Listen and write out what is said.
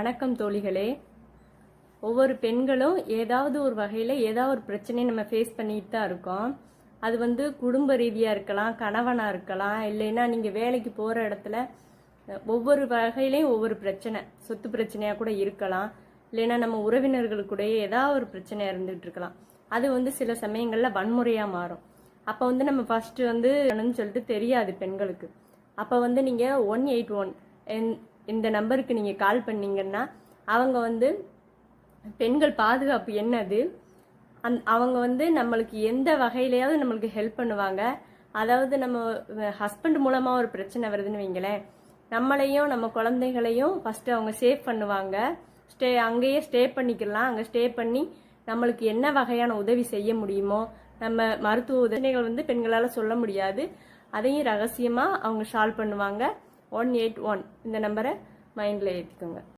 வணக்கம் தோழிகளே. ஒவ்வொரு பெண்களும் ஏதாவது ஒரு வகையில் ஏதாவது ஒரு பிரச்சனையை நம்ம ஃபேஸ் பண்ணிட்டு தான் இருக்கோம். அது குடும்ப ரீதியாக இருக்கலாம், கணவனாக இருக்கலாம், இல்லைன்னா நீங்கள் வேலைக்கு போகிற இடத்துல ஒவ்வொரு வகையிலையும் ஒவ்வொரு பிரச்சனை, சொத்து பிரச்சனையாக கூட இருக்கலாம், இல்லைன்னா நம்ம உறவினர்களுக்குடைய ஏதாவது ஒரு பிரச்சனையாக இருந்துகிட்டு இருக்கலாம். அது சில சமயங்களில் வன்முறையாக மாறும். அப்போ நம்ம ஃபஸ்ட்டு சொல்லிட்டு தெரியாது பெண்களுக்கு. அப்போ நீங்கள் 181 இந்த நம்பருக்கு நீங்கள் கால் பண்ணீங்கன்னா அவங்க பெண்கள் பாதுகாப்பு என்னது, அவங்க நம்மளுக்கு எந்த வகையிலையாவது நம்மளுக்கு ஹெல்ப் பண்ணுவாங்க. அதாவது நம்ம ஹஸ்பண்ட் மூலமாக ஒரு பிரச்சனை வருதுன்னு வைங்களேன், நம்மளையும் நம்ம குழந்தைகளையும் ஃபஸ்ட்டு அவங்க சேவ் பண்ணுவாங்க. அங்கேயே ஸ்டே பண்ணிக்கலாம். அங்கே ஸ்டே பண்ணி நம்மளுக்கு என்ன வகையான உதவி செய்ய முடியுமோ, நம்ம மருத்துவ உதவிகள் பெண்களால் சொல்ல முடியாது, அதையும் ரகசியமாக அவங்க சால்வ் பண்ணுவாங்க. 181 இந்த நம்பரை மைண்டில் ஏற்றிக்கோங்க.